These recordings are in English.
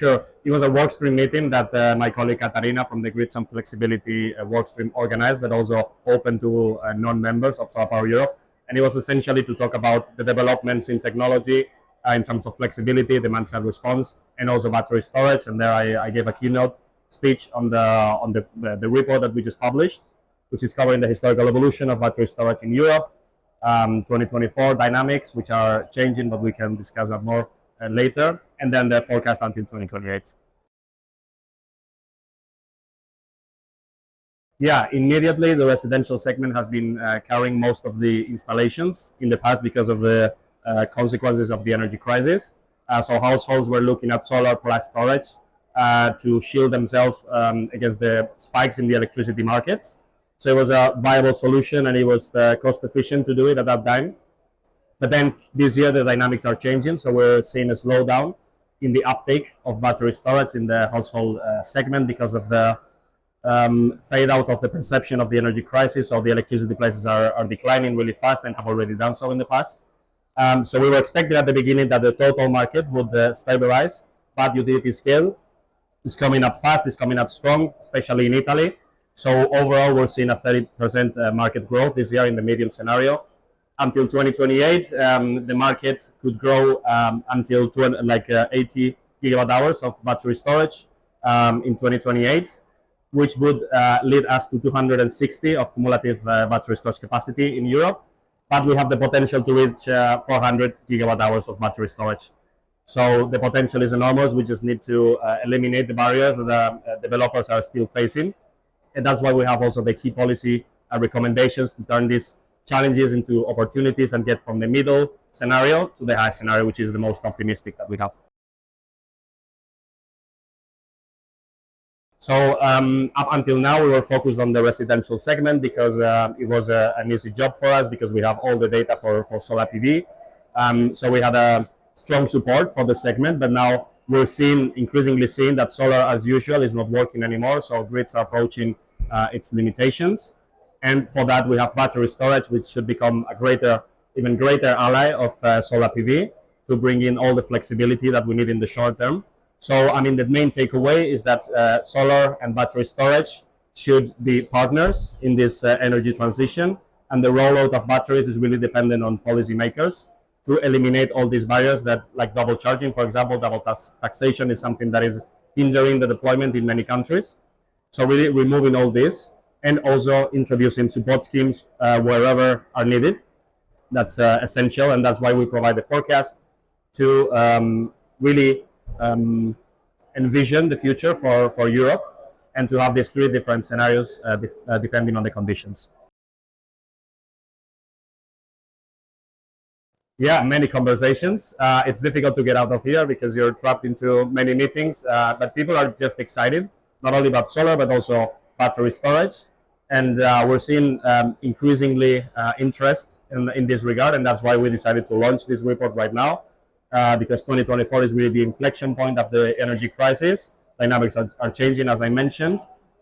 Sure. It was a workstream meeting that my colleague Katarina from the Grids and Flexibility workstream organized, but also open to non-members of SolarPower Europe. And it was essentially to talk about the developments in technology in terms of flexibility, demand-side response, and also battery storage. And there I gave a keynote speech on the report that we just published, which is covering the historical evolution of battery storage in Europe, 2024 dynamics, which are changing, but we can discuss that more later, and then the forecast until 2028. Yeah, immediately the residential segment has been carrying most of the installations in the past because of the consequences of the energy crisis. So households were looking at solar plus storage to shield themselves against the spikes in the electricity markets. So it was a viable solution, and it was cost efficient to do it at that time. But then this year the dynamics are changing, so we're seeing a slowdown in the uptake of battery storage in the household segment because of the fade out of the perception of the energy crisis. So the electricity prices are declining really fast and have already done so in the past. So we were expecting at the beginning that the total market would stabilize, but utility scale is coming up fast, is coming up strong, especially in Italy. So overall, we're seeing a 30% market growth this year in the medium scenario. Until 2028, the market could grow until 80 gigawatt hours of battery storage in 2028, which would lead us to 260 of cumulative battery storage capacity in Europe. But we have the potential to reach 400 gigawatt hours of battery storage. So the potential is enormous. We just need to eliminate the barriers that the developers are still facing. And that's why we have also the key policy recommendations to turn these challenges into opportunities and get from the middle scenario to the high scenario, which is the most optimistic that we have. So up until now, we were focused on the residential segment because it was an easy job for us because we have all the data for solar PV. So we had a strong support for the segment, but now we're increasingly seeing that solar as usual is not working anymore. So grids are approaching its limitations. And for that, we have battery storage, which should become a even greater ally of solar PV to bring in all the flexibility that we need in the short term. So, I mean, the main takeaway is that solar and battery storage should be partners in this energy transition. And the rollout of batteries is really dependent on policymakers to eliminate all these barriers that, like double charging, for example, double taxation is something that is hindering the deployment in many countries. So really removing all this, and also introducing support schemes wherever are needed. That's essential, and that's why we provide the forecast to really envision the future for Europe and to have these three different scenarios depending on the conditions. Yeah, many conversations. It's difficult to get out of here because you're trapped into many meetings, but people are just excited, not only about solar, but also battery storage. And we're seeing increasingly interest in this regard, and that's why we decided to launch this report right now, because 2024 is really the inflection point of the energy crisis. Dynamics are changing, as I mentioned,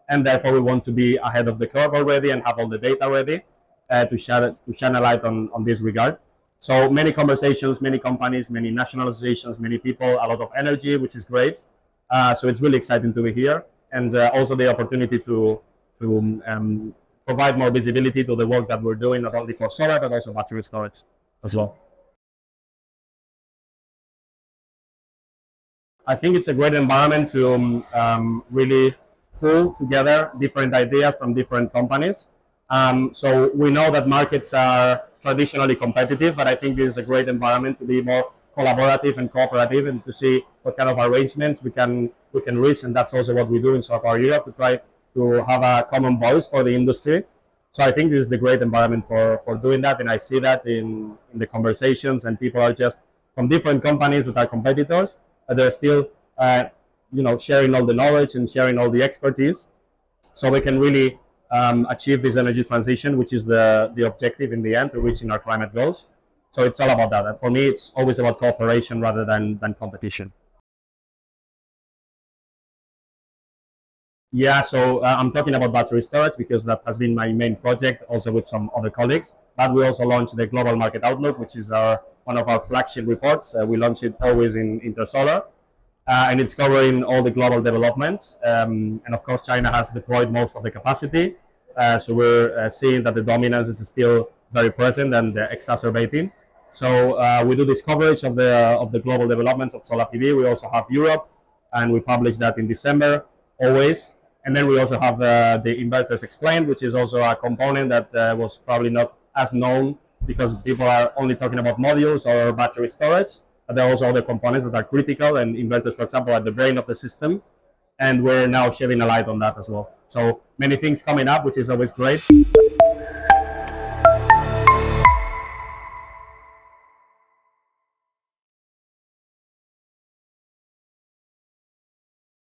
and therefore we want to be ahead of the curve already and have all the data ready to shine a light on this regard. So many conversations, many companies, many national associations, many people, a lot of energy, which is great. So it's really exciting to be here, and also the opportunity to provide more visibility to the work that we're doing, not only for solar, but also battery storage as well. I think it's a great environment to really pull together different ideas from different companies. So we know that markets are traditionally competitive, but I think this is a great environment to be more collaborative and cooperative and to see what kind of arrangements we can reach. And that's also what we do in SolarPower Europe, to try to have a common voice for the industry. So I think this is the great environment for doing that, and I see that in the conversations, and people are just from different companies that are competitors, but they're still sharing all the knowledge and sharing all the expertise, so we can really achieve this energy transition, which is the objective in the end, to reaching our climate goals. So it's all about that, and for me it's always about cooperation rather than competition. Yeah, so I'm talking about battery storage because that has been my main project, also with some other colleagues. But we also launched the Global Market Outlook, which is one of our flagship reports. We launch it always in Intersolar. and it's covering all the global developments. And of course, China has deployed most of the capacity. So we're seeing that the dominance is still very present and exacerbating. So we do this coverage of the global developments of solar PV. We also have Europe, and we publish that in December always. And then we also have the Inverters Explained, which is also a component that was probably not as known because people are only talking about modules or battery storage. But there are also other components that are critical, and inverters, for example, are the brain of the system. And we're now shedding a light on that as well. So many things coming up, which is always great.